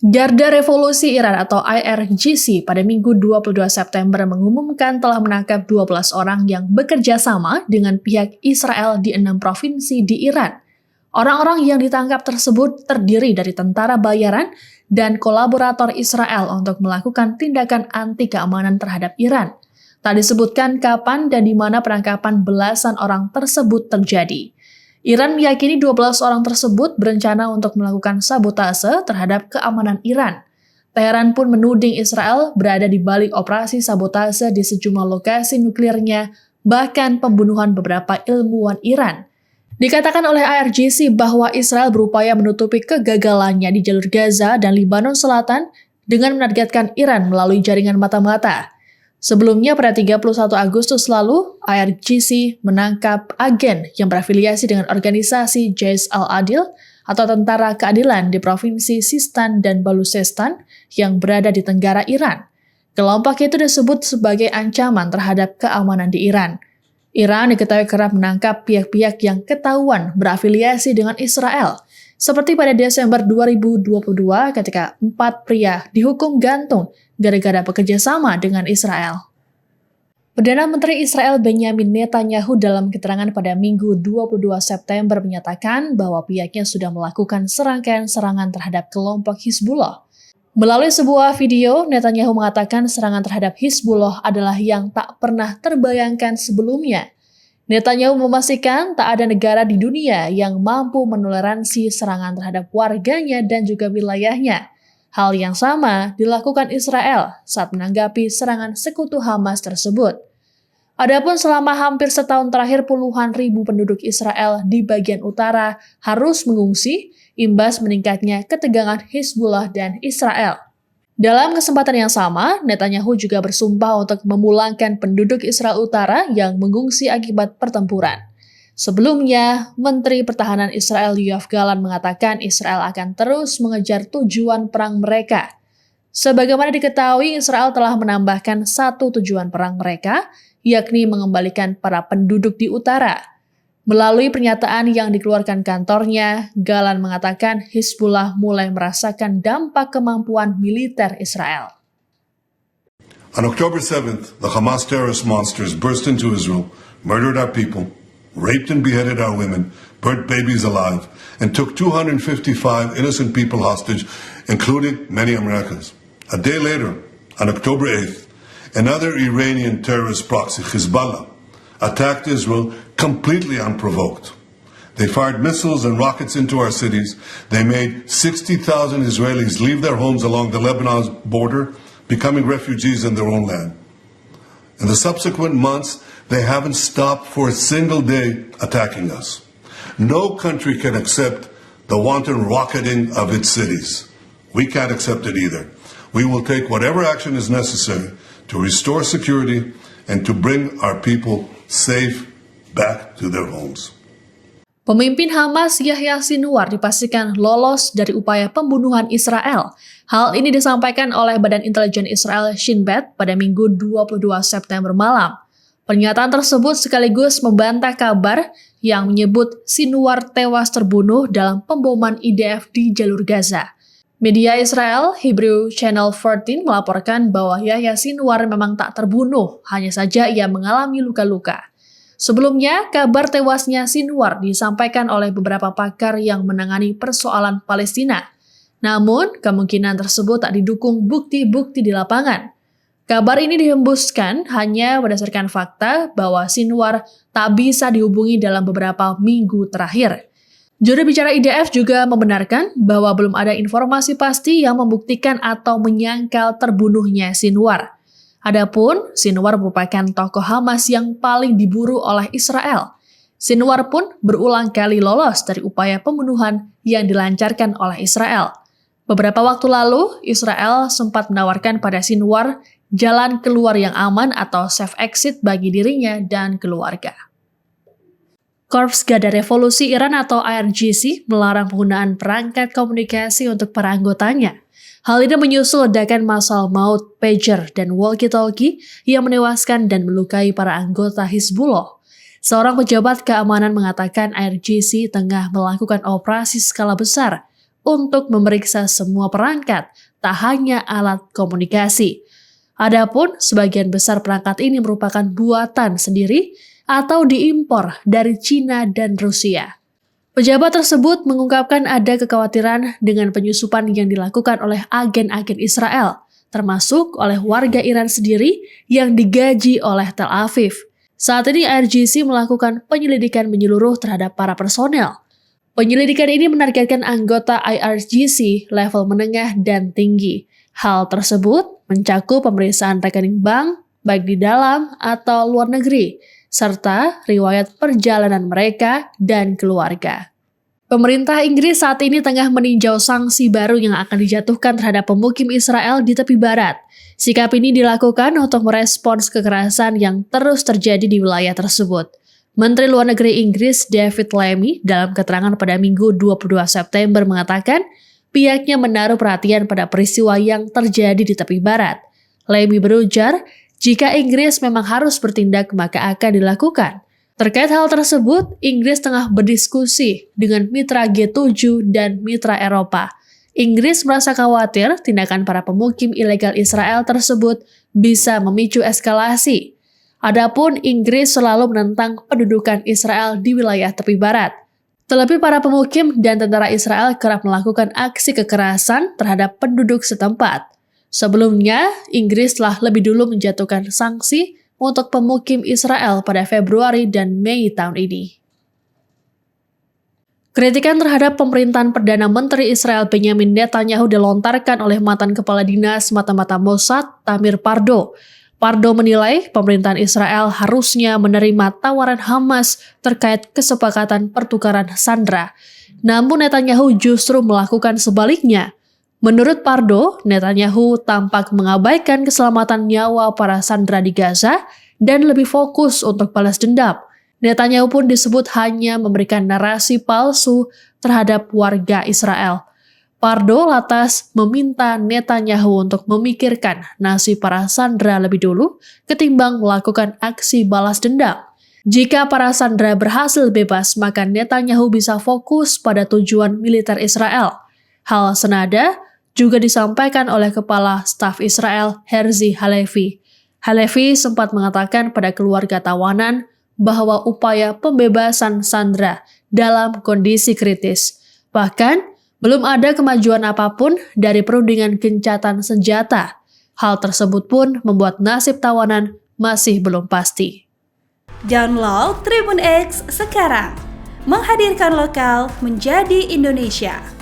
Garda Revolusi Iran atau IRGC pada Minggu 22 September mengumumkan telah menangkap 12 orang yang bekerja sama dengan pihak Israel di 6 provinsi di Iran. Orang-orang yang ditangkap tersebut terdiri dari tentara bayaran dan kolaborator Israel untuk melakukan tindakan anti keamanan terhadap Iran. Tak disebutkan kapan dan di mana penangkapan belasan orang tersebut terjadi. Iran meyakini 12 orang tersebut berencana untuk melakukan sabotase terhadap keamanan Iran. Teheran pun menuding Israel berada di balik operasi sabotase di sejumlah lokasi nuklirnya, bahkan pembunuhan beberapa ilmuwan Iran. Dikatakan oleh IRGC bahwa Israel berupaya menutupi kegagalannya di jalur Gaza dan Lebanon Selatan dengan menargetkan Iran melalui jaringan mata-mata. Sebelumnya pada 31 Agustus lalu, IRGC menangkap agen yang berafiliasi dengan organisasi Jaish al-Adil atau Tentara Keadilan di Provinsi Sistan dan Baluchistan yang berada di tenggara Iran. Kelompok itu disebut sebagai ancaman terhadap keamanan di Iran. Iran diketahui kerap menangkap pihak-pihak yang ketahuan berafiliasi dengan Israel, seperti pada Desember 2022 ketika 4 pria dihukum gantung gara-gara bekerja sama dengan Israel. Perdana Menteri Israel Benyamin Netanyahu dalam keterangan pada Minggu 22 September menyatakan bahwa pihaknya sudah melakukan serangkaian serangan terhadap kelompok Hizbullah. Melalui sebuah video, Netanyahu mengatakan serangan terhadap Hizbullah adalah yang tak pernah terbayangkan sebelumnya. Netanyahu memastikan tak ada negara di dunia yang mampu menoleransi serangan terhadap warganya dan juga wilayahnya. Hal yang sama dilakukan Israel saat menanggapi serangan sekutu Hamas tersebut. Adapun selama hampir setahun terakhir puluhan ribu penduduk Israel di bagian utara harus mengungsi imbas meningkatnya ketegangan Hizbullah dan Israel. Dalam kesempatan yang sama, Netanyahu juga bersumpah untuk memulangkan penduduk Israel Utara yang mengungsi akibat pertempuran. Sebelumnya, Menteri Pertahanan Israel Yoav Gallant mengatakan Israel akan terus mengejar tujuan perang mereka. Sebagaimana diketahui, Israel telah menambahkan satu tujuan perang mereka, yakni mengembalikan para penduduk di utara. Melalui pernyataan yang dikeluarkan kantornya, Gallant mengatakan Hizbullah mulai merasakan dampak kemampuan militer Israel. On October 7th, the Hamas terrorist monsters burst into Israel, murdered our people, raped and beheaded our women, burnt babies alive, and took 255 innocent people hostage, including many Americans. A day later, on October 8th, another Iranian terrorist proxy, Hezbollah, attacked Israel completely unprovoked. They fired missiles and rockets into our cities. They made 60,000 Israelis leave their homes along the Lebanon border, becoming refugees in their own land. In the subsequent months, they haven't stopped for a single day attacking us. No country can accept the wanton rocketing of its cities. We can't accept it either. We will take whatever action is necessary to restore security and to bring our people safe back to their homes. Pemimpin Hamas Yahya Sinwar dipastikan lolos dari upaya pembunuhan Israel. Hal ini disampaikan oleh Badan Intelijen Israel Shin Bet pada Minggu 22 September malam. Pernyataan tersebut sekaligus membantah kabar yang menyebut Sinwar tewas terbunuh dalam pemboman IDF di jalur Gaza. Media Israel, Hebrew Channel 14 melaporkan bahwa Yahya Sinwar memang tak terbunuh, hanya saja ia mengalami luka-luka. Sebelumnya, kabar tewasnya Sinwar disampaikan oleh beberapa pakar yang menangani persoalan Palestina. Namun, kemungkinan tersebut tak didukung bukti-bukti di lapangan. Kabar ini dihembuskan hanya berdasarkan fakta bahwa Sinwar tak bisa dihubungi dalam beberapa minggu terakhir. Juru bicara IDF juga membenarkan bahwa belum ada informasi pasti yang membuktikan atau menyangkal terbunuhnya Sinwar. Adapun, Sinwar merupakan tokoh Hamas yang paling diburu oleh Israel. Sinwar pun berulang kali lolos dari upaya pembunuhan yang dilancarkan oleh Israel. Beberapa waktu lalu, Israel sempat menawarkan pada Sinwar jalan keluar yang aman atau safe exit bagi dirinya dan keluarga. Korps Garda Revolusi Iran atau IRGC melarang penggunaan perangkat komunikasi untuk para anggotanya. Hal ini menyusul ledakan massal maut, pager, dan walkie-talkie yang menewaskan dan melukai para anggota Hizbullah. Seorang pejabat keamanan mengatakan IRGC tengah melakukan operasi skala besar untuk memeriksa semua perangkat, tak hanya alat komunikasi. Adapun sebagian besar perangkat ini merupakan buatan sendiri atau diimpor dari Cina dan Rusia. Pejabat tersebut mengungkapkan ada kekhawatiran dengan penyusupan yang dilakukan oleh agen-agen Israel, termasuk oleh warga Iran sendiri yang digaji oleh Tel Aviv. Saat ini IRGC melakukan penyelidikan menyeluruh terhadap para personel. Penyelidikan ini menargetkan anggota IRGC level menengah dan tinggi. Hal tersebut mencakup pemeriksaan rekening bank, baik di dalam atau luar negeri, serta riwayat perjalanan mereka dan keluarga. Pemerintah Inggris saat ini tengah meninjau sanksi baru yang akan dijatuhkan terhadap pemukim Israel di tepi barat. Sikap ini dilakukan untuk merespons kekerasan yang terus terjadi di wilayah tersebut. Menteri Luar Negeri Inggris David Lammy dalam keterangan pada Minggu 22 September mengatakan pihaknya menaruh perhatian pada peristiwa yang terjadi di tepi barat. Lammy berujar, jika Inggris memang harus bertindak maka akan dilakukan. Terkait hal tersebut, Inggris tengah berdiskusi dengan mitra G7 dan mitra Eropa. Inggris merasa khawatir tindakan para pemukim ilegal Israel tersebut bisa memicu eskalasi. Adapun Inggris selalu menentang pendudukan Israel di wilayah tepi barat. Terlebih para pemukim dan tentara Israel kerap melakukan aksi kekerasan terhadap penduduk setempat. Sebelumnya, Inggris telah lebih dulu menjatuhkan sanksi untuk pemukim Israel pada Februari dan Mei tahun ini. Kritikan terhadap pemerintahan Perdana Menteri Israel Benjamin Netanyahu dilontarkan oleh mantan Kepala Dinas Mata-Mata Mossad, Tamir Pardo. Pardo menilai pemerintahan Israel harusnya menerima tawaran Hamas terkait kesepakatan pertukaran sandera. Namun Netanyahu justru melakukan sebaliknya. Menurut Pardo, Netanyahu tampak mengabaikan keselamatan nyawa para sandera di Gaza dan lebih fokus untuk balas dendam. Netanyahu pun disebut hanya memberikan narasi palsu terhadap warga Israel. Pardo lantas meminta Netanyahu untuk memikirkan nasib para sandera lebih dulu ketimbang melakukan aksi balas dendam. Jika para sandera berhasil bebas, maka Netanyahu bisa fokus pada tujuan militer Israel. Hal senada juga disampaikan oleh Kepala Staf Israel Herzi Halevi. Halevi sempat mengatakan pada keluarga tawanan bahwa upaya pembebasan sandera dalam kondisi kritis. Bahkan, belum ada kemajuan apapun dari perundingan gencatan senjata. Hal tersebut pun membuat nasib tawanan masih belum pasti. Download Tribun X sekarang, menghadirkan lokal menjadi Indonesia.